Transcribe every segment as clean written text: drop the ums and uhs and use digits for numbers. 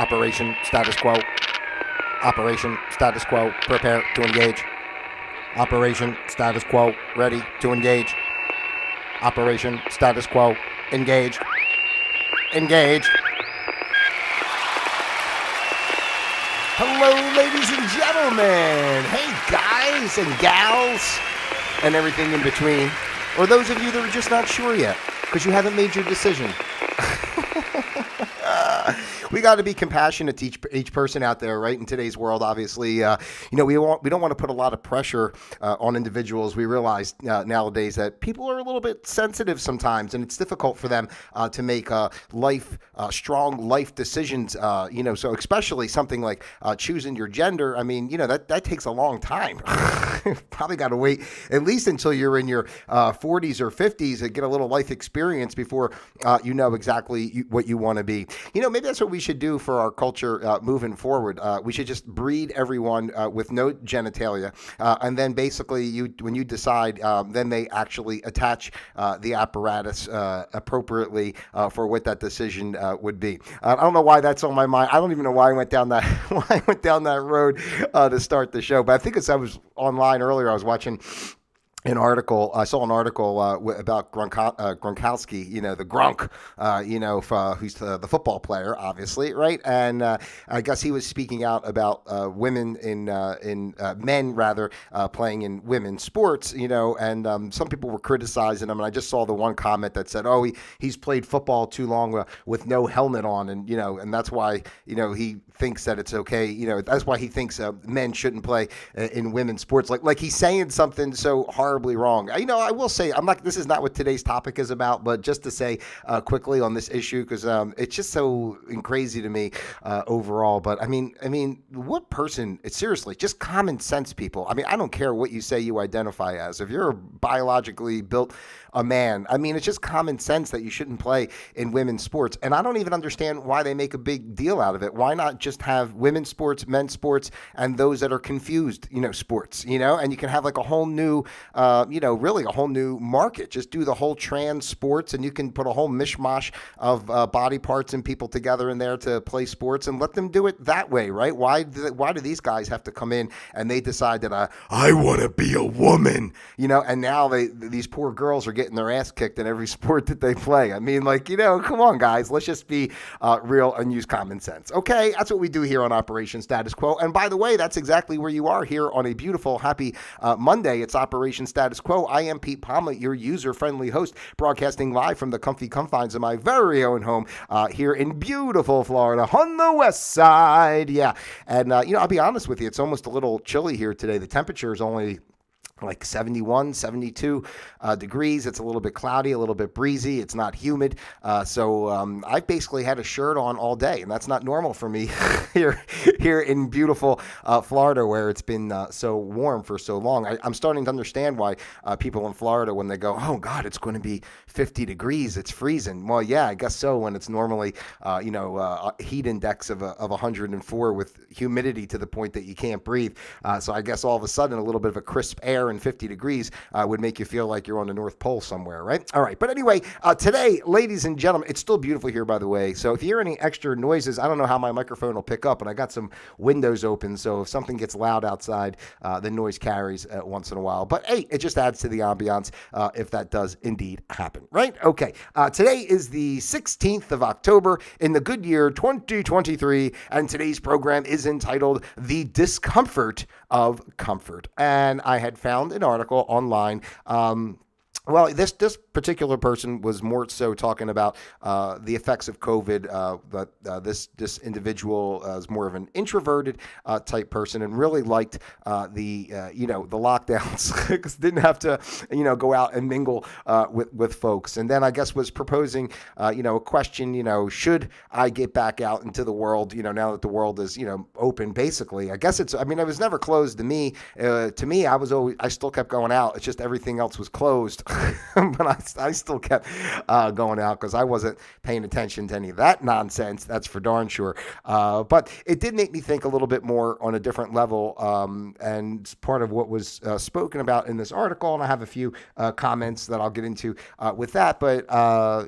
Operation status quo. Operation status quo. Prepare to engage. Operation status quo. Ready to engage. Operation status quo. Engaged. Engaged. Hello, ladies and gentlemen. Hey, guys and gals and everything in between. Or those of you that are just not sure yet because you haven't made your decision. We got to be compassionate to each person out there, right? In today's world, obviously, we don't want to put a lot of pressure on individuals. We realize nowadays that people are a little bit sensitive sometimes, and it's difficult for them to make strong life decisions. So especially something like choosing your gender. I mean, that takes a long time. Probably got to wait at least until you're in your 40s or 50s and get a little life experience before you know exactly what you want to be. Maybe that's what we should do for our culture moving forward. We should just breed everyone with no genitalia, and then basically when you decide, then they actually attach the apparatus appropriately for what that decision would be. I don't know why that's on my mind. I don't even know why I went down that road to start the show, but I think as I was online earlier, I was watching an article. I saw an article about Gronkowski, the Gronk, who's the football player, obviously, right? And I guess he was speaking out about women in men rather playing in women's sports, and some people were criticizing him. And I just saw the one comment that said, "Oh, he's played football too long with no helmet on, and that's why he thinks that it's okay. That's why he thinks men shouldn't play in women's sports. Like he's saying something so horribly wrong. I will say this is not what today's topic is about, but just to say quickly on this issue, because it's just so crazy to me overall. But I mean, what person? It's seriously just common sense, people. I don't care what you say you identify as. If you're biologically built a man, it's just common sense that you shouldn't play in women's sports. And I don't even understand why they make a big deal out of it. Why not just have women's sports, men's sports, and those that are confused, sports, and you can have like a whole new, really a whole new market. Just do the whole trans sports, and you can put a whole mishmash of body parts and people together in there to play sports, and let them do it that way, right? Why do these guys have to come in and they decide that I want to be a woman, and now these poor girls are getting their ass kicked in every sport that they play. Come on, guys, let's just be real and use common sense. Okay, that's what we do here on Operation Status Quo. And by the way, that's exactly where you are here on a beautiful, happy Monday. It's Operation Status Quo. I am Pete Palma, your user-friendly host, broadcasting live from the comfy confines of my very own home here in beautiful Florida on the west side. Yeah, and I'll be honest with you, it's almost a little chilly here today. The temperature is only like 71, 72 degrees. It's a little bit cloudy, a little bit breezy. It's not humid. So I've basically had a shirt on all day, and that's not normal for me here in beautiful Florida, where it's been so warm for so long. I'm starting to understand why people in Florida, when they go, oh God, it's going to be 50 degrees, it's freezing. Well, yeah, I guess so, when it's normally, a heat index of 104 with humidity to the point that you can't breathe. So I guess all of a sudden a little bit of a crisp air and 50 degrees would make you feel like you're on the North Pole somewhere, right? All right. But anyway, today, ladies and gentlemen, it's still beautiful here, by the way. So if you hear any extra noises, I don't know how my microphone will pick up, and I got some windows open. So if something gets loud outside, the noise carries once in a while. But hey, it just adds to the ambiance if that does indeed happen, right? Okay. Today is the 16th of October in the good year 2023, and today's program is entitled The Discomfort of Comfort. And I had found an article online. Well, this particular person was more so talking about the effects of COVID. But this individual is more of an introverted type person, and really liked the lockdowns because didn't have to go out and mingle with folks. And then I guess was proposing a question. Should I get back out into the world? Now that the world is open, basically. I guess it's. It was never closed to me. To me, I still kept going out. It's just everything else was closed. but I still kept going out because I wasn't paying attention to any of that nonsense. That's for darn sure. But it did make me think a little bit more on a different level. And it's part of what was spoken about in this article. And I have a few comments that I'll get into with that. But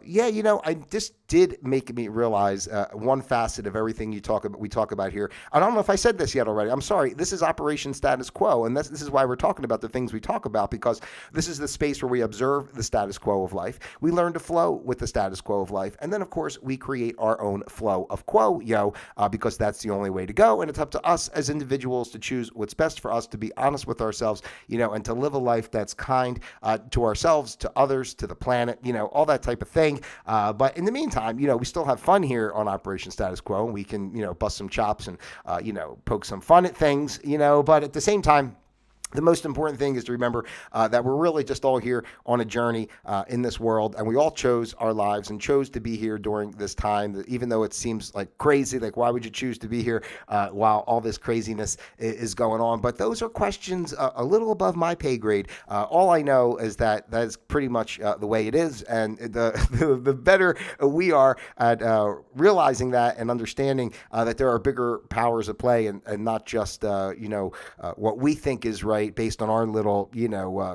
yeah, I just did make me realize one facet of everything we talk about here. I don't know if I said this yet already. I'm sorry. This is Operation Status Quo, and this is why we're talking about the things we talk about, because this is the space where we observe the status quo of life. We learn to flow with the status quo of life, and then of course we create our own flow of quo, because that's the only way to go. And it's up to us as individuals to choose what's best for us, to be honest with ourselves, and to live a life that's kind to ourselves, to others, to the planet, all that type of thing. But in the meantime, we still have fun here on Operation Status Quo, and we can, bust some chops and, poke some fun at things, but at the same time, the most important thing is to remember that we're really just all here on a journey in this world, and we all chose our lives and chose to be here during this time, even though it seems like crazy. Like, why would you choose to be here while all this craziness is going on? But those are questions a little above my pay grade. All I know is that is pretty much the way it is, and the better we are at realizing that and understanding that there are bigger powers at play, and not just what we think is right, based on our little,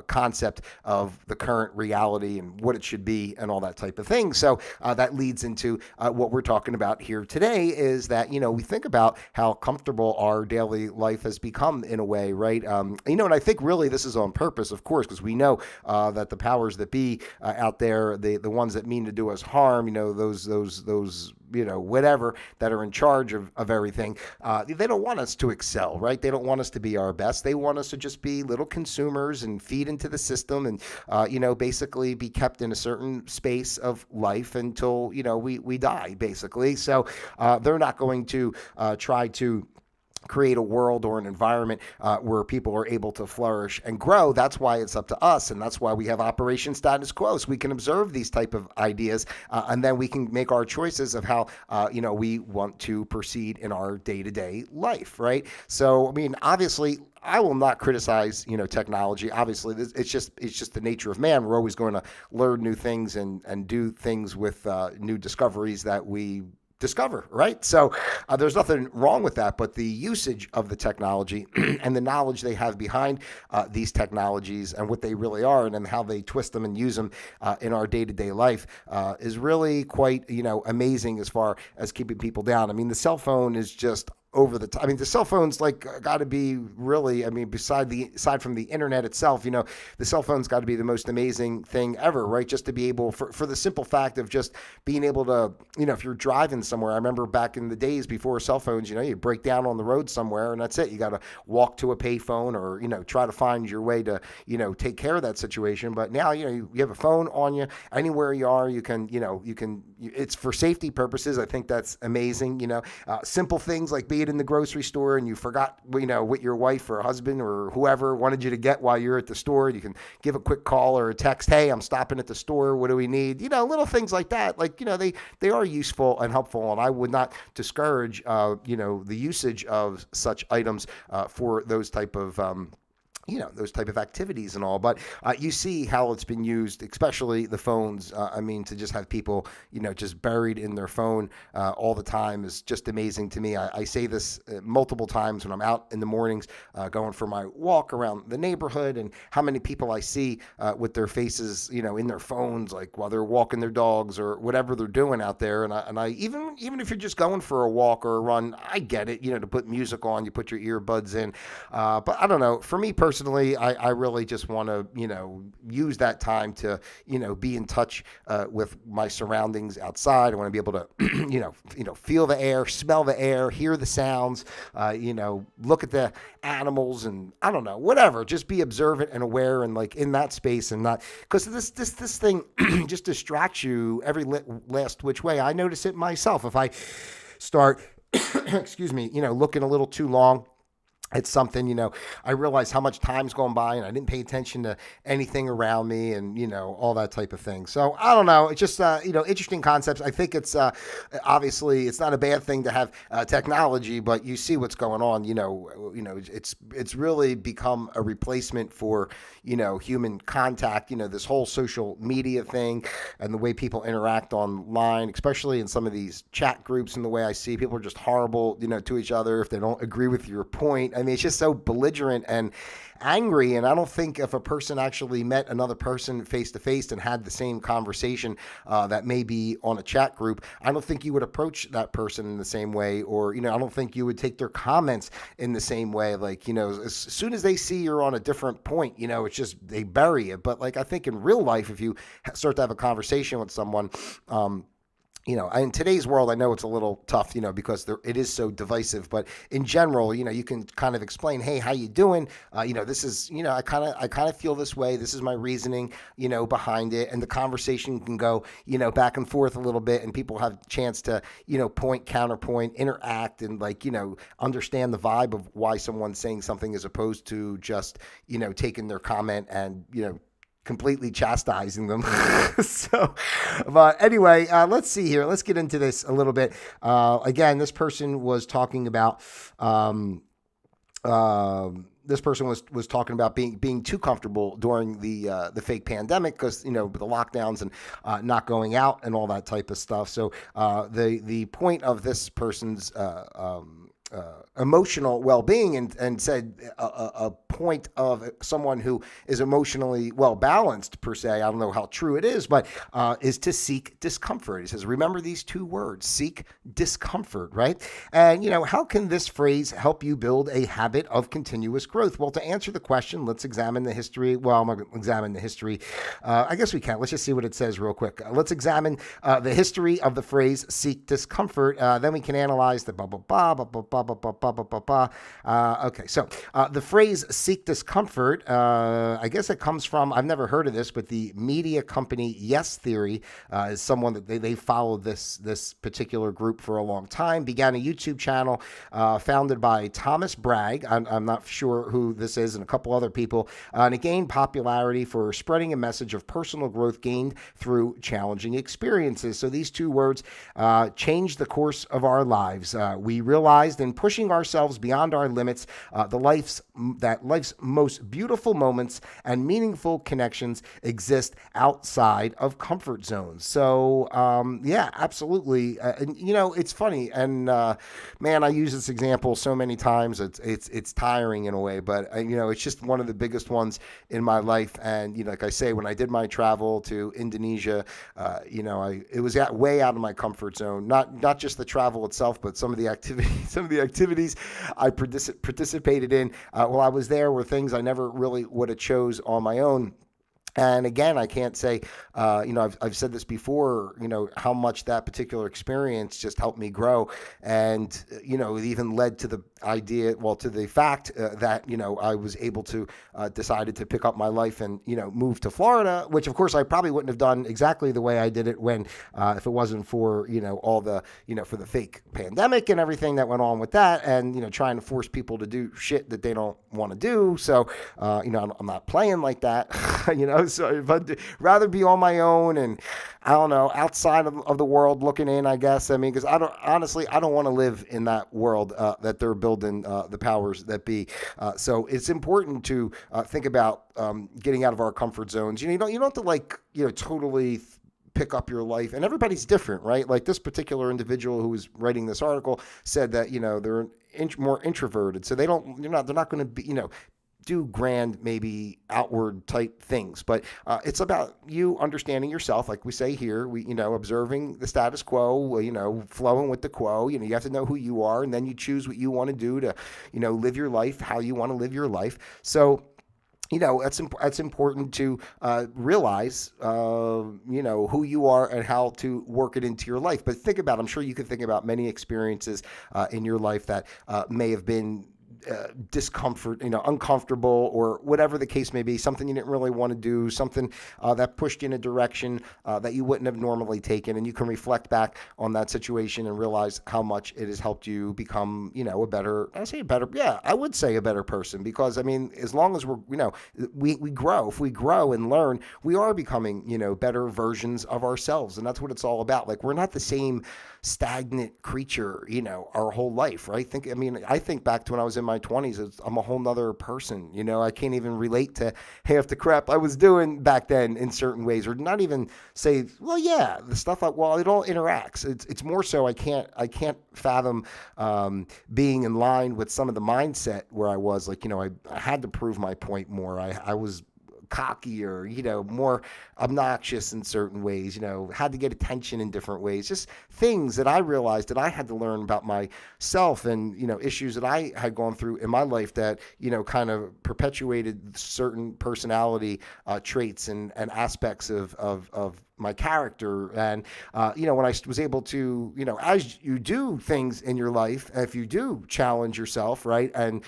concept of the current reality and what it should be and all that type of thing. So that leads into what we're talking about here today, is that, we think about how comfortable our daily life has become in a way, right? And I think really this is on purpose, of course, because we know that the powers that be out there, the ones that mean to do us harm, those whatever, that are in charge of everything, they don't want us to excel, right? They don't want us to be our best. They want us to just be little consumers and feed into the system and, basically be kept in a certain space of life until, we die, basically. So they're not going to try to create a world or an environment where people are able to flourish and grow. That's why it's up to us, and that's why we have Operation Status Quo, so we can observe these type of ideas, and then we can make our choices of how we want to proceed in our day-to-day life, right? So, obviously, I will not criticize, technology. Obviously, it's just the nature of man. We're always going to learn new things and do things with new discoveries that we discover, right? So there's nothing wrong with that, but the usage of the technology and the knowledge they have behind these technologies and what they really are, and then how they twist them and use them in our day-to-day life is really quite, amazing as far as keeping people down. The cell phone is just over the top. The cell phone's got to be really, aside from the internet itself, the cell phone's got to be the most amazing thing ever, right? Just to be able, for the simple fact of just being able to, if you're driving somewhere. I remember back in the days before cell phones, you break down on the road somewhere and that's it. You got to walk to a payphone or, try to find your way to, take care of that situation. But now, you have a phone on you anywhere you are. You can, it's for safety purposes. I think that's amazing. Simple things like being in the grocery store and you forgot, what your wife or husband or whoever wanted you to get while you're at the store. You can give a quick call or a text. Hey, I'm stopping at the store. What do we need? Little things like that. They are useful and helpful. And I would not discourage, the usage of such items for those type of those type of activities and all. But you see how it's been used, especially the phones. To just have people, just buried in their phone all the time is just amazing to me. I say this multiple times when I'm out in the mornings going for my walk around the neighborhood, and how many people I see with their faces, in their phones, like while they're walking their dogs or whatever they're doing out there. And I even if you're just going for a walk or a run, I get it, to put music on, you put your earbuds in. But I don't know, for me personally, I really just want to, use that time to, be in touch with my surroundings outside. I want to be able to, feel the air, smell the air, hear the sounds, look at the animals, and I don't know, whatever. Just be observant and aware, and in that space, and not because this thing just distracts you every last which way. I notice it myself. If I start, excuse me, looking a little too long it's something, I realized how much time's gone by and I didn't pay attention to anything around me and, all that type of thing. So I don't know. It's just, interesting concepts. I think it's, obviously it's not a bad thing to have technology, but you see what's going on, it's really become a replacement for, human contact, this whole social media thing and the way people interact online, especially in some of these chat groups and the way I see people are just horrible, to each other if they don't agree with your point. I mean, it's just so belligerent and angry. And I don't think if a person actually met another person face to face and had the same conversation that may be on a chat group, I don't think you would approach that person in the same way, or, I don't think you would take their comments in the same way. Like, as soon as they see you're on a different point, it's just they bury it. But like, I think in real life, if you start to have a conversation with someone, in today's world, I know it's a little tough, because it is so divisive. But in general, you can kind of explain, hey, how you doing? This is, I kind of feel this way. This is my reasoning, behind it, and the conversation can go, back and forth a little bit, and people have a chance to, point, counterpoint, interact, and like, understand the vibe of why someone's saying something as opposed to just, taking their comment and, completely chastising them. So, but anyway, let's see here. Let's get into this a little bit. Again, this person was talking about, being too comfortable during the fake pandemic because, the lockdowns and not going out and all that type of stuff. So the point of this person's emotional well-being and said a point of someone who is emotionally well-balanced per se, I don't know how true it is, but is to seek discomfort. He says, remember these two words, seek discomfort, right? And, how can this phrase help you build a habit of continuous growth? Well, to answer the question, let's examine the history. Well, I'm not going to examine the history. I guess we can. Let's just see what it says real quick. Let's examine the history of the phrase seek discomfort. Then we can analyze the blah, blah, blah, blah, blah, blah, blah, blah, blah, blah, blah. Okay, so the phrase seek discomfort, I guess it comes from, I've never heard of this, but the media company Yes Theory is someone that they followed this particular group for a long time, began a YouTube channel founded by Thomas Bragg. I'm not sure who this is, and a couple other people, and it gained popularity for spreading a message of personal growth gained through challenging experiences. So these two words changed the course of our lives. We realized in pushing ourselves beyond our limits, life's most beautiful moments and meaningful connections exist outside of comfort zones. So, yeah, absolutely. It's funny, and man, I use this example so many times. It's tiring in a way, but it's just one of the biggest ones in my life. And like I say, when I did my travel to Indonesia, it was way out of my comfort zone. Not just the travel itself, but some of the activities I participated in while I was there were things I never really would have chose on my own. And again, I can't say, I've said this before, how much that particular experience just helped me grow. And, it even led to the to the fact that, I was able to decided to pick up my life and, move to Florida, which of course I probably wouldn't have done exactly the way I did it when, if it wasn't for, all the, for the fake pandemic and everything that went on with that and, trying to force people to do shit that they don't want to do. So, I'm not playing like that, So I'd rather be on my own and I don't know, outside of the world looking in, I guess. I mean, because I don't want to live in that world that they're building, the powers that be. So it's important to think about getting out of our comfort zones. You don't have to totally pick up your life, and everybody's different, right? Like this particular individual who was writing this article said that they're more introverted, so they're not going to be do grand, maybe outward type things, but it's about you understanding yourself. Like we say here, we observing the status quo, flowing with the quo. You have to know who you are, and then you choose what you want to do to, live your life how you want to live your life. So that's important to realize, who you are and how to work it into your life. But I'm sure you could think about many experiences in your life that may have been discomfort, uncomfortable, or whatever the case may be, something you didn't really want to do, something that pushed you in a direction that you wouldn't have normally taken. And you can reflect back on that situation and realize how much it has helped you become, I would say a better person. Because, I mean, as long as we grow, if we grow and learn, we are becoming, better versions of ourselves. And that's what it's all about. Like, we're not the same stagnant creature, our whole life, right? I think back to when I was in my 20s, I'm a whole nother person. I can't even relate to half the crap I was doing back then in certain ways, or not even say, well, yeah, the stuff it all interacts. It's more so I can't fathom being in line with some of the mindset where I was like, I had to prove my point more. I was cocky, or more obnoxious in certain ways, had to get attention in different ways, just things that I realized that I had to learn about myself, and issues that I had gone through in my life that kind of perpetuated certain personality traits and aspects of my character. And when I was able to, as you do things in your life, if you do challenge yourself, right, and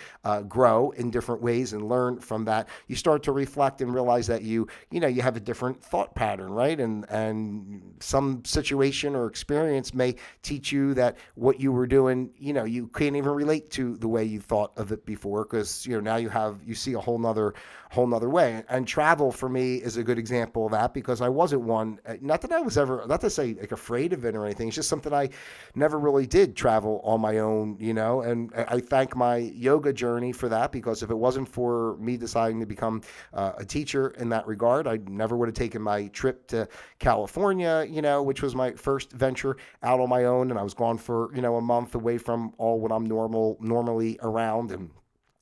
grow in different ways and learn from that, you start to reflect and realize that you have a different thought pattern, right? And some situation or experience may teach you that what you were doing, you can't even relate to the way you thought of it before, because now you see a whole nother way. And travel for me is a good example of that, because I wasn't one. Not that I was ever, not to say like afraid of it or anything. It's just something I never really did travel on my own, and I thank my yoga journey for that, because if it wasn't for me deciding to become a teacher in that regard, I never would have taken my trip to California, which was my first venture out on my own. And I was gone for, a month away from all what I'm normally around. And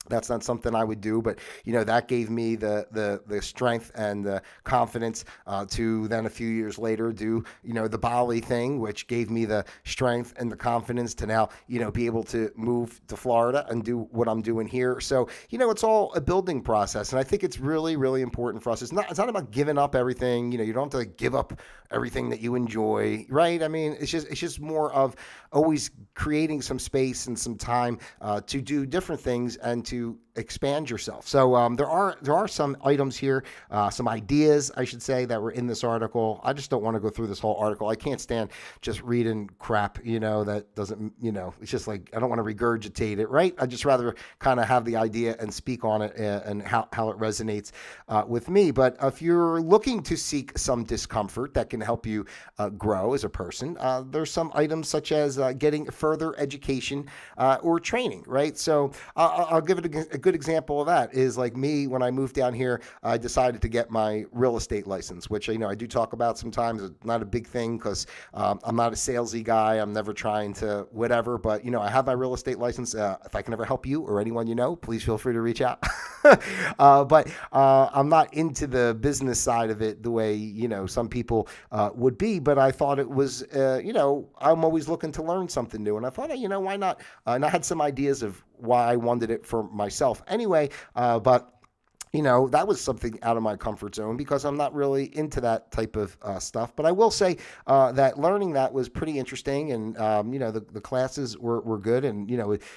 that's not something I would do, but that gave me the strength and the confidence to then a few years later do the Bali thing, which gave me the strength and the confidence to now be able to move to Florida and do what I'm doing here. So it's all a building process, and I think it's really, really important for us. It's not about giving up everything. You don't have to give up everything that you enjoy, right? I mean, it's just more of always creating some space and some time to do different things and to expand yourself. So there are some items here, some ideas, I should say, that were in this article. I just don't want to go through this whole article. I can't stand just reading crap, that doesn't, it's just like, I don't want to regurgitate it, right? I'd just rather kind of have the idea and speak on it and how it resonates with me. But if you're looking to seek some discomfort that can help you grow as a person, there's some items such as getting further education or training, right? So I'll give it a good example of that is like me, when I moved down here, I decided to get my real estate license, which I do talk about sometimes. It's not a big thing because I'm not a salesy guy. I'm never trying to whatever, but I have my real estate license. If I can ever help you or anyone please feel free to reach out. But I'm not into the business side of it the way some people would be. But I thought it was I'm always looking to learn something new, and I thought why not? And I had some ideas of why I wanted it for myself anyway, but that was something out of my comfort zone because I'm not really into that type of stuff. But I will say that learning that was pretty interesting, and the classes were good, and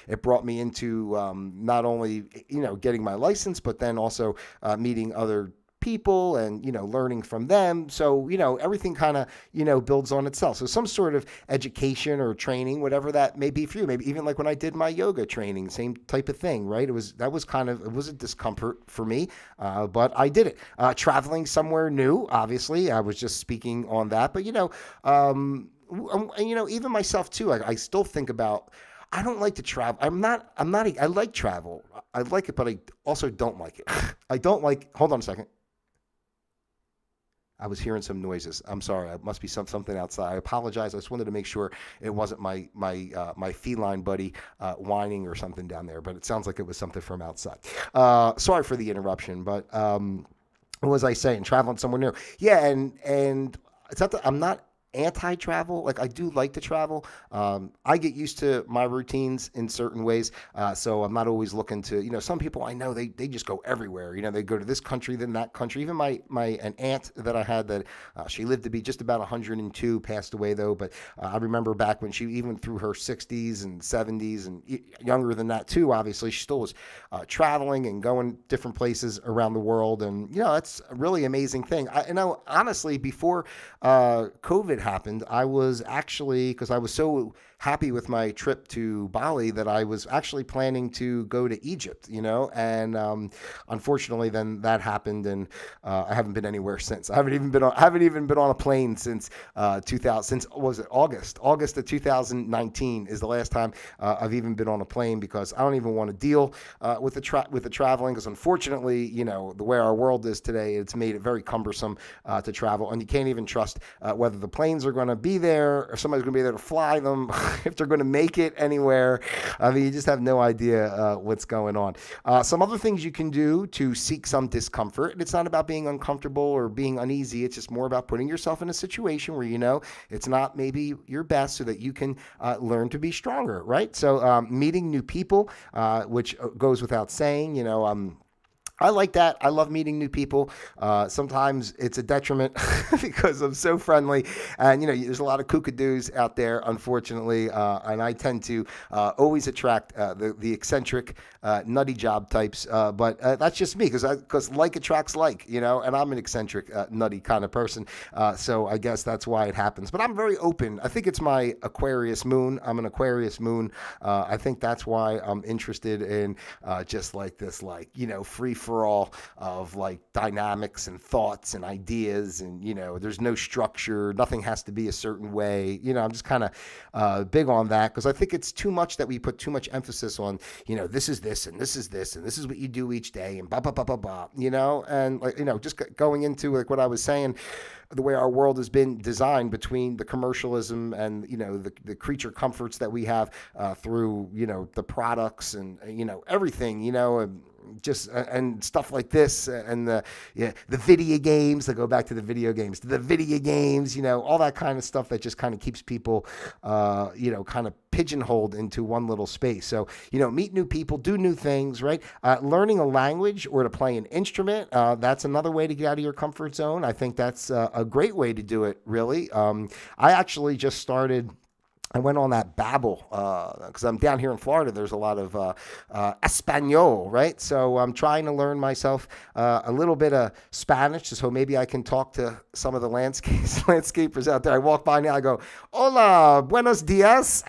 it brought me into not only getting my license, but then also meeting other people and learning from them. So everything kind of builds on itself. So some sort of education or training, whatever that may be for you, maybe even like when I did my yoga training, same type of thing, right? It was a discomfort for me, but I did it. Traveling somewhere new, obviously, I was just speaking on that, but even myself too, I still think about, I don't like to travel. I like travel. I like it, but I also don't like it. Hold on a second. I was hearing some noises. I'm sorry. It must be something outside. I apologize. I just wanted to make sure it wasn't my feline buddy whining or something down there, but it sounds like it was something from outside. Sorry for the interruption, but what was I saying? Traveling somewhere new. Yeah, and it's not that I'm not anti-travel. Like, I do like to travel. I get used to my routines in certain ways. So I'm not always looking to, some people I know, they just go everywhere. They go to this country, then that country. Even an aunt that I had that she lived to be just about 102, passed away though. But I remember back when she, even through her 60s and 70s and younger than that too, obviously, she still was traveling and going different places around the world. And, that's a really amazing thing. Honestly, before COVID happened, I was actually, because I was so happy with my trip to Bali that I was actually planning to go to Egypt, and unfortunately then that happened, and I haven't been anywhere since. I haven't even been on a plane since 2000, since was it August of 2019 is the last time I've even been on a plane, because I don't even want to deal with the traveling, because unfortunately, the way our world is today, it's made it very cumbersome to travel, and you can't even trust whether the planes are going to be there or somebody's going to be there to fly them. If they're going to make it anywhere. I mean, you just have no idea what's going on. Some other things you can do to seek some discomfort. And it's not about being uncomfortable or being uneasy. It's just more about putting yourself in a situation where it's not maybe your best, so that you can learn to be stronger, right? So meeting new people, which goes without saying, I like that. I love meeting new people. Sometimes it's a detriment because I'm so friendly, and there's a lot of kookadoos out there, unfortunately, and I tend to always attract the eccentric, nutty job types. But that's just me, because like attracts like, and I'm an eccentric, nutty kind of person. So I guess that's why it happens. But I'm very open. I think it's my Aquarius moon. I'm an Aquarius moon. I think that's why I'm interested in just like this, free for all of dynamics and thoughts and ideas, and there's no structure, nothing has to be a certain way. I'm just kind of big on that, because I think it's too much that we put too much emphasis on, this is this and this is this and this is what you do each day and blah blah blah blah blah, and just going into what I was saying, the way our world has been designed, between the commercialism and the creature comforts that we have through the products and everything, and stuff like this, and the video games, that go back to the video games, all that kind of stuff that just kind of keeps people, kind of pigeonholed into one little space. So, meet new people, do new things, right? Learning a language or to play an instrument, that's another way to get out of your comfort zone. I think that's a great way to do it, really. I actually just started. I went on that Babbel, because I'm down here in Florida. There's a lot of Espanol, right? So I'm trying to learn myself a little bit of Spanish, so maybe I can talk to some of the landscapers out there. I walk by now, I go, "Hola, buenos dias,"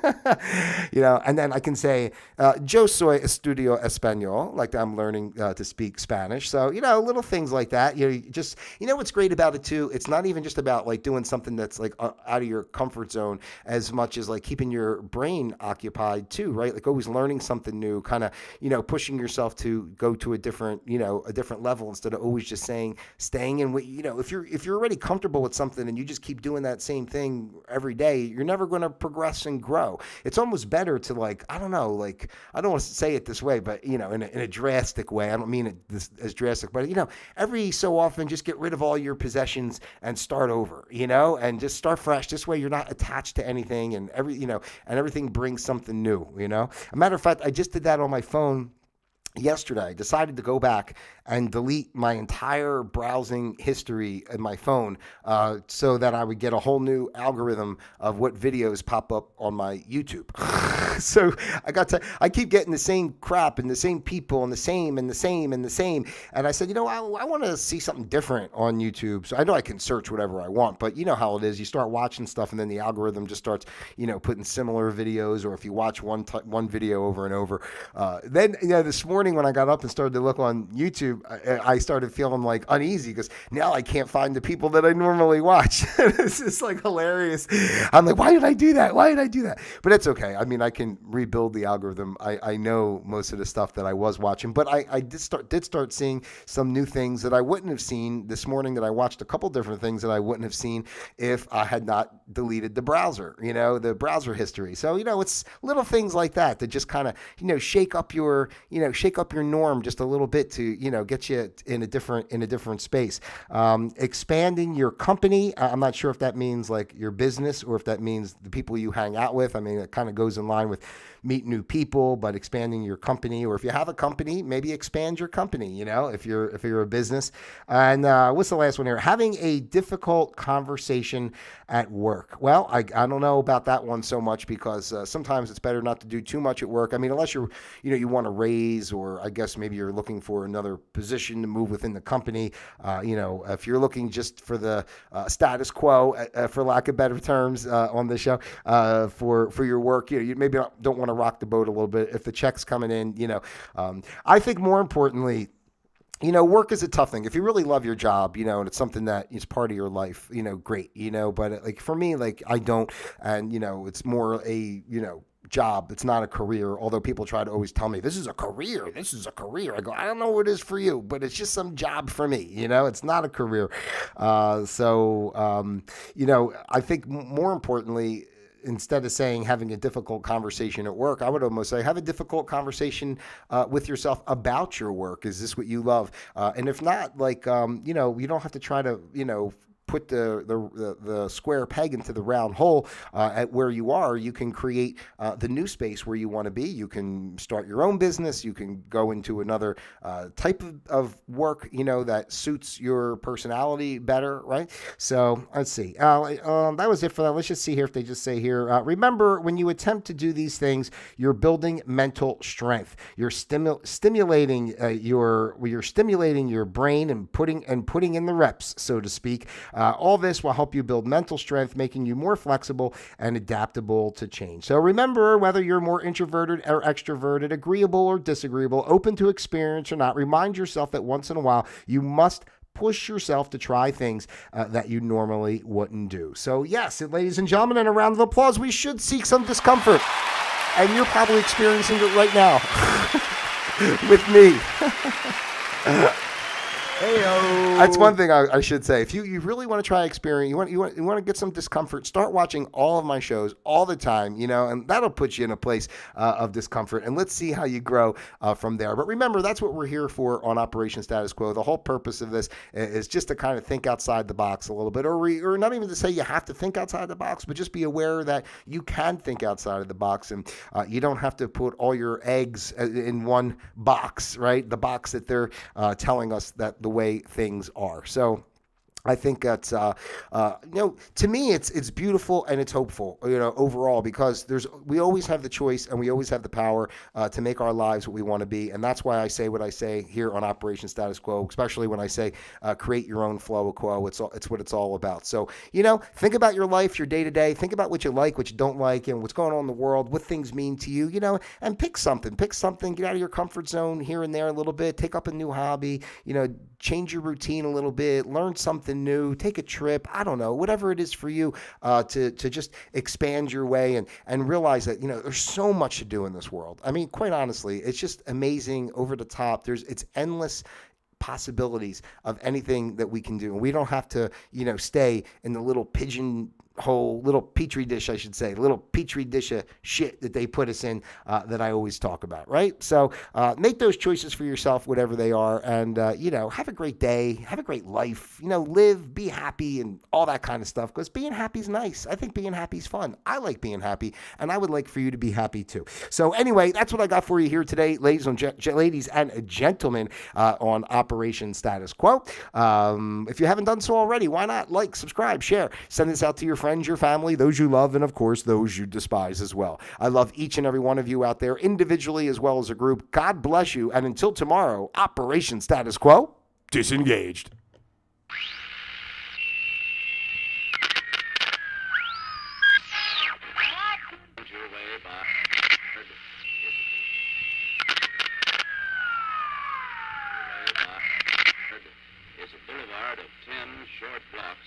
and then I can say, "Yo soy estudio español," like I'm learning to speak Spanish. So little things like that. Just what's great about it too. It's not even just about doing something that's out of your comfort zone, as much as keeping your brain occupied too, right? Always learning something new, kind of, pushing yourself to go to a different level, instead of always just staying in what, if you're already comfortable with something and you just keep doing that same thing every day, you're never going to progress and grow. It's almost better to I don't want to say it this way, but in a drastic way. I don't mean it as drastic, but every so often just get rid of all your possessions and start over, and just start fresh. This way you're not attached to anything, and everything brings something new. A matter of fact, I just did that on my phone yesterday. I decided to go back and delete my entire browsing history in my phone, so that I would get a whole new algorithm of what videos pop up on my YouTube. So I keep getting the same crap and the same people and the same. And I said, I want to see something different on YouTube. So I know I can search whatever I want, but you know how it is. You start watching stuff and then the algorithm just starts, putting similar videos, or if you watch one video over and over, then, this morning when I got up and started to look on YouTube, I started feeling uneasy, because now I can't find the people that I normally watch. It's just hilarious. I'm like, why did I do that? But it's okay. I mean, I can rebuild the algorithm. I know most of the stuff that I was watching, but I did start seeing some new things that I wouldn't have seen this morning. That I watched a couple different things that I wouldn't have seen if I had not deleted the browser, the browser history. So, it's little things like that that just kind of, shake up your norm just a little bit to, get you in a different space. Expanding your company. I'm not sure if that means like your business or if that means the people you hang out with. I mean, it kind of goes in line with meet new people, but expanding your company, or if you have a company, maybe expand your company, if you're a business. And what's the last one here? Having a difficult conversation at work. Well, I don't know about that one so much because sometimes it's better not to do too much at work. I mean, unless you want to raise, or I guess maybe you're looking for another position to move within the company. If you're looking just for the status quo, for lack of better terms, on the show, for your work, you maybe don't want to rock the boat a little bit. If the check's coming in, I think more importantly, work is a tough thing. If you really love your job, and it's something that is part of your life, great, but like for me, like I don't, and it's more a, job. It's not a career. Although people try to always tell me this is a career. I go, I don't know what it is for you, but it's just some job for me. It's not a career. I think more importantly, instead of saying having a difficult conversation at work, I would almost say have a difficult conversation with yourself about your work. Is this what you love? And if not, like, you don't have to try to, put the square peg into the round hole at where you are. You can create the new space where you want to be. You can start your own business. You can go into another type of work, that suits your personality better, right? So let's see. That was it for that. Let's just see here if they just say here. Remember, when you attempt to do these things, you're building mental strength. You're stimulating your brain and putting in the reps, so to speak. All this will help you build mental strength, making you more flexible and adaptable to change. So remember, whether you're more introverted or extroverted, agreeable or disagreeable, open to experience or not, remind yourself that once in a while you must push yourself to try things that you normally wouldn't do. So yes, ladies and gentlemen, and a round of applause, we should seek some discomfort. And you're probably experiencing it right now with me. Heyo. That's one thing I should say. If you really want to try experience, you want to get some discomfort, start watching all of my shows all the time, and that'll put you in a place of discomfort. And let's see how you grow from there. But remember, that's what we're here for on Operation Status Quo. The whole purpose of this is just to kind of think outside the box a little bit, or not even to say you have to think outside the box, but just be aware that you can think outside of the box, and you don't have to put all your eggs in one box, right? The box that they're telling us that the way things are. So I think that's, to me, it's beautiful and it's hopeful, overall, because we always have the choice and we always have the power to make our lives what we want to be. And that's why I say what I say here on Operation Status Quo, especially when I say create your own flow of quo. It's what it's all about. So, think about your life, your day to day. Think about what you like, what you don't like, and what's going on in the world, what things mean to you, and pick something, get out of your comfort zone here and there a little bit, take up a new hobby, change your routine a little bit, learn something new, take a trip, I don't know, whatever it is for you, to just expand your way and realize that, there's so much to do in this world. I mean, quite honestly, it's just amazing, over the top. It's endless possibilities of anything that we can do. And we don't have to, stay in the little little petri dish, I should say, little petri dish of shit that they put us in, that I always talk about, right? So make those choices for yourself, whatever they are, and, have a great day, have a great life, live, be happy, and all that kind of stuff, because being happy is nice. I think being happy is fun. I like being happy, and I would like for you to be happy too. So anyway, that's what I got for you here today, ladies and gentlemen, on Operation Status Quo. If you haven't done so already, why not like, subscribe, share, send this out to your friends, your family, those you love, and of course, those you despise as well. I love each and every one of you out there, individually as well as a group. God bless you, and until tomorrow, Operation Status Quo, disengaged. It's a boulevard of 10 short blocks